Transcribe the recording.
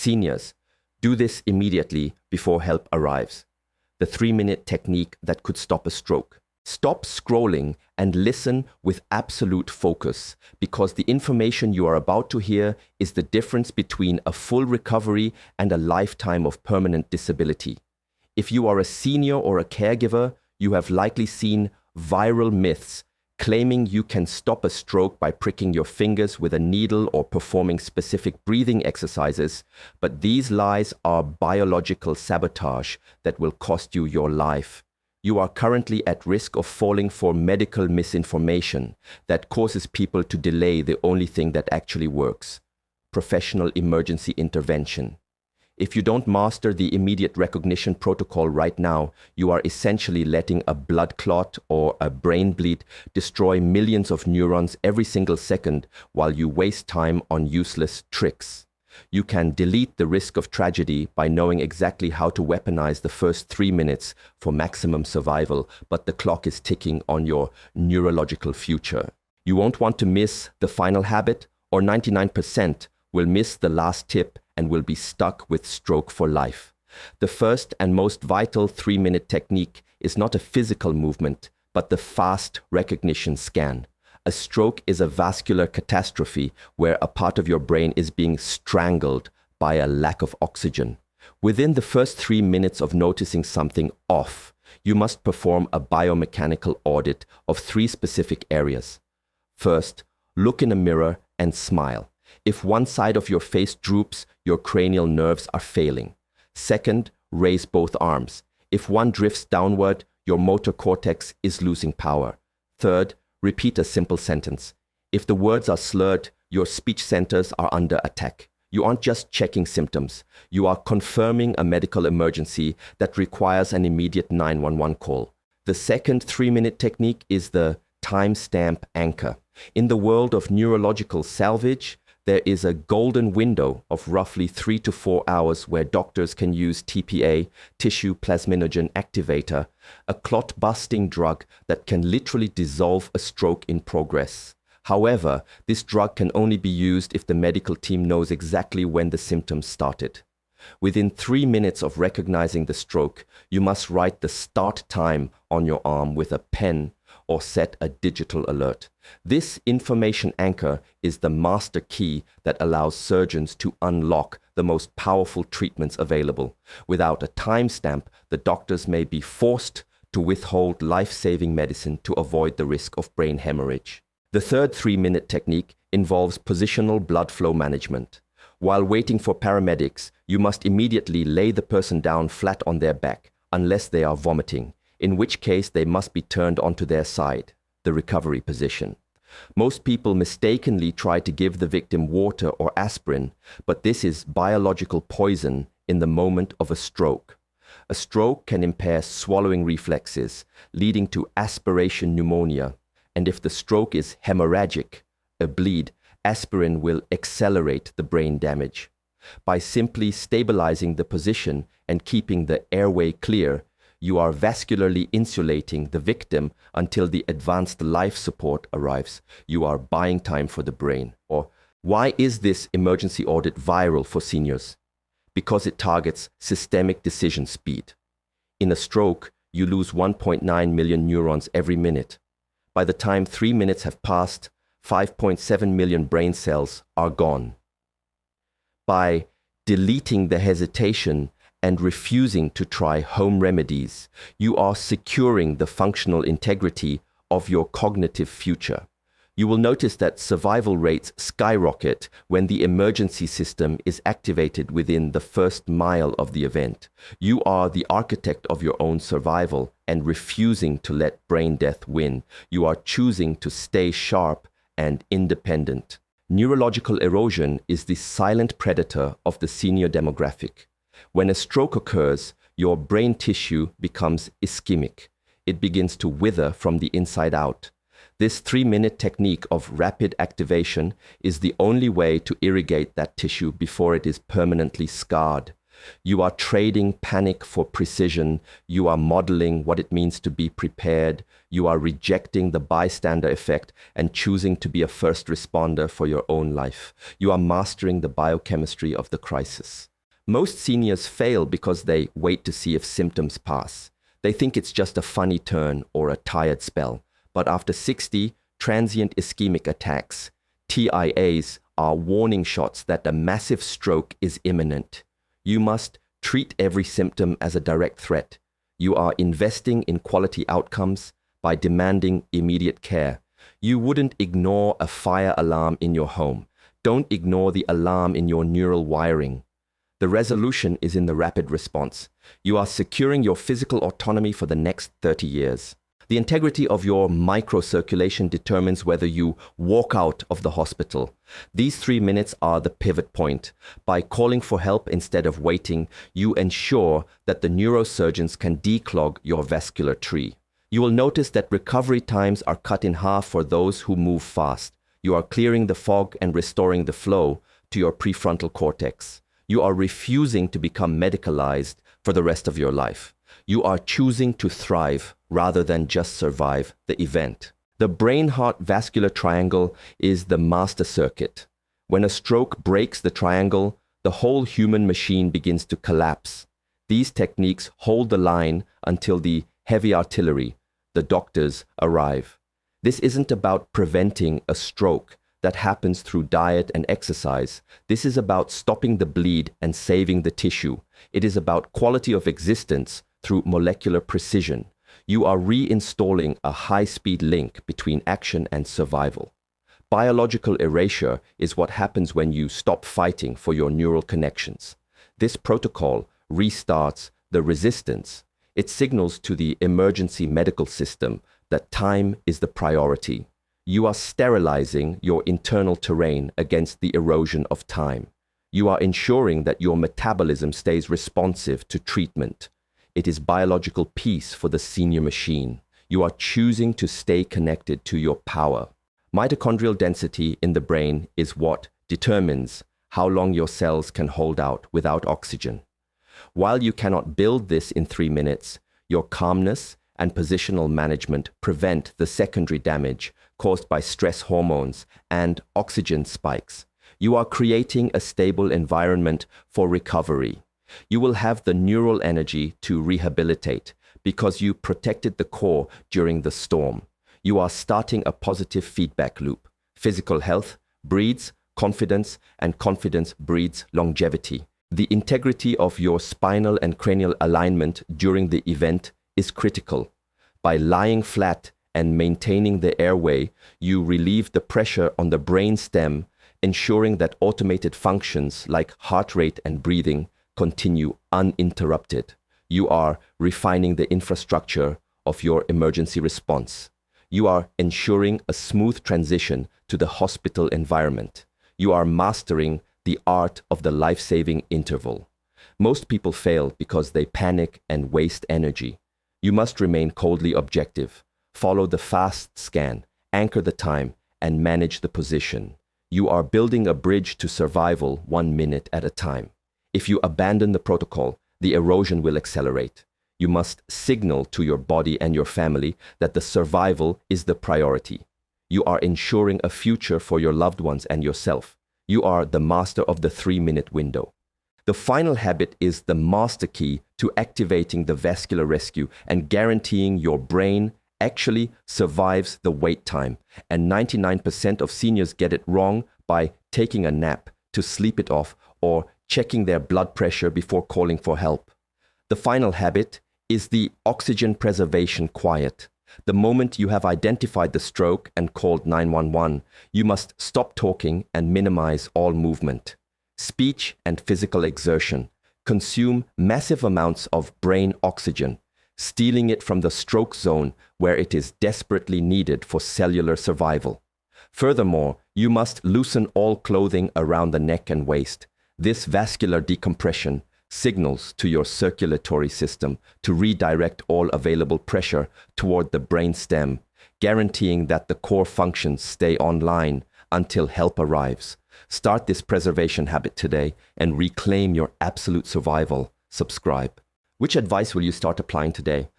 Seniors, do this immediately before help arrives. The 3-minute technique that could stop a stroke. Stop scrolling and listen with absolute focus, because the information you are about to hear is the difference between a full recovery and a lifetime of permanent disability. If you are a senior or a caregiver, you have likely seen viral myths claiming you can stop a stroke by pricking your fingers with a needle or performing specific breathing exercises, but these lies are biological sabotage that will cost you your life. You are currently at risk of falling for medical misinformation that causes people to delay the only thing that actually works: professional emergency intervention. If you don't master the immediate recognition protocol right now, you are essentially letting a blood clot or a brain bleed destroy millions of neurons every single second while you waste time on useless tricks. You can delete the risk of tragedy by knowing exactly how to weaponize the first 3 minutes for maximum survival, but the clock is ticking on your neurological future. You won't want to miss the final habit, or 99% will miss the last tip and will be stuck with stroke for life. The first and most vital 3-minute technique is not a physical movement, but the fast recognition scan. A stroke is a vascular catastrophe where a part of your brain is being strangled by a lack of oxygen. Within the first 3 minutes of noticing something off, you must perform a biomechanical audit of 3 specific areas. First, look in a mirror and smile. If one side of your face droops, your cranial nerves are failing. Second, raise both arms. If one drifts downward, your motor cortex is losing power. Third, repeat a simple sentence. If the words are slurred, your speech centers are under attack. You aren't just checking symptoms. You are confirming a medical emergency that requires an immediate 911 call. The second 3-minute technique is the timestamp anchor. In the world of neurological salvage, there is a golden window of roughly 3 to 4 hours where doctors can use TPA, tissue plasminogen activator, a clot-busting drug that can literally dissolve a stroke in progress. However, this drug can only be used if the medical team knows exactly when the symptoms started. Within 3 minutes of recognizing the stroke, you must write the start time on your arm with a pen or set a digital alert. This information anchor is the master key that allows surgeons to unlock the most powerful treatments available. Without a timestamp, the doctors may be forced to withhold life-saving medicine to avoid the risk of brain hemorrhage. The third 3-minute technique involves positional blood flow management. While waiting for paramedics, you must immediately lay the person down flat on their back, unless they are vomiting, in which case they must be turned onto their side, the recovery position. Most people mistakenly try to give the victim water or aspirin, but this is biological poison in the moment of a stroke. A stroke can impair swallowing reflexes, leading to aspiration pneumonia, and if the stroke is hemorrhagic, a bleed, aspirin will accelerate the brain damage. By simply stabilizing the position and keeping the airway clear, you are vascularly insulating the victim until the advanced life support arrives. You are buying time for the brain. Or, why is this emergency audit viral for seniors? Because it targets systemic decision speed. In a stroke, you lose 1.9 million neurons every minute. By the time 3 minutes have passed, 5.7 million brain cells are gone. By deleting the hesitation and refusing to try home remedies, you are securing the functional integrity of your cognitive future. You will notice that survival rates skyrocket when the emergency system is activated within the first mile of the event. You are the architect of your own survival and refusing to let brain death win. You are choosing to stay sharp and independent. Neurological erosion is the silent predator of the senior demographic. When a stroke occurs, your brain tissue becomes ischemic. It begins to wither from the inside out. This 3-minute technique of rapid activation is the only way to irrigate that tissue before it is permanently scarred. You are trading panic for precision. You are modeling what it means to be prepared. You are rejecting the bystander effect and choosing to be a first responder for your own life. You are mastering the biochemistry of the crisis. Most seniors fail because they wait to see if symptoms pass. They think it's just a funny turn or a tired spell. But after 60 transient ischemic attacks, TIAs are warning shots that a massive stroke is imminent. You must treat every symptom as a direct threat. You are investing in quality outcomes by demanding immediate care. You wouldn't ignore a fire alarm in your home. Don't ignore the alarm in your neural wiring. The resolution is in the rapid response. You are securing your physical autonomy for the next 30 years. The integrity of your microcirculation determines whether you walk out of the hospital. These 3 minutes are the pivot point. By calling for help instead of waiting, you ensure that the neurosurgeons can declog your vascular tree. You will notice that recovery times are cut in half for those who move fast. You are clearing the fog and restoring the flow to your prefrontal cortex. You are refusing to become medicalized for the rest of your life. You are choosing to thrive rather than just survive the event. The brain-heart vascular triangle is the master circuit. When a stroke breaks the triangle, the whole human machine begins to collapse. These techniques hold the line until the heavy artillery, the doctors, arrive. This isn't about preventing a stroke that happens through diet and exercise. This is about stopping the bleed and saving the tissue. It is about quality of existence through molecular precision. You are reinstalling a high-speed link between action and survival. Biological erasure is what happens when you stop fighting for your neural connections. This protocol restarts the resistance. It signals to the emergency medical system that time is the priority. You are sterilizing your internal terrain against the erosion of time. You are ensuring that your metabolism stays responsive to treatment. It is biological peace for the senior machine. You are choosing to stay connected to your power. Mitochondrial density in the brain is what determines how long your cells can hold out without oxygen. While you cannot build this in 3 minutes, your calmness and positional management prevent the secondary damage caused by stress hormones and oxygen spikes. You are creating a stable environment for recovery. You will have the neural energy to rehabilitate because you protected the core during the storm. You are starting a positive feedback loop. Physical health breeds confidence, and confidence breeds longevity. The integrity of your spinal and cranial alignment during the event is critical. By lying flat and maintaining the airway, you relieve the pressure on the brain stem, ensuring that automated functions like heart rate and breathing continue uninterrupted. You are refining the infrastructure of your emergency response. You are ensuring a smooth transition to the hospital environment. You are mastering the art of the life-saving interval. Most people fail because they panic and waste energy. You must remain coldly objective. Follow the fast scan, anchor the time, and manage the position. You are building a bridge to survival 1 minute at a time. If you abandon the protocol, the erosion will accelerate. You must signal to your body and your family that the survival is the priority. You are ensuring a future for your loved ones and yourself. You are the master of the 3-minute window. The final habit is the master key to activating the vascular rescue and guaranteeing your brain actually survives the wait time. And 99% of seniors get it wrong by taking a nap to sleep it off or checking their blood pressure before calling for help. The final habit is the oxygen preservation quiet. The moment you have identified the stroke and called 911, you must stop talking and minimize all movement. Speech and physical exertion consume massive amounts of brain oxygen, stealing it from the stroke zone where it is desperately needed for cellular survival. Furthermore, you must loosen all clothing around the neck and waist. This vascular decompression signals to your circulatory system to redirect all available pressure toward the brain stem, guaranteeing that the core functions stay online until help arrives. Start this preservation habit today and reclaim your absolute survival. Subscribe. Which advice will you start applying today?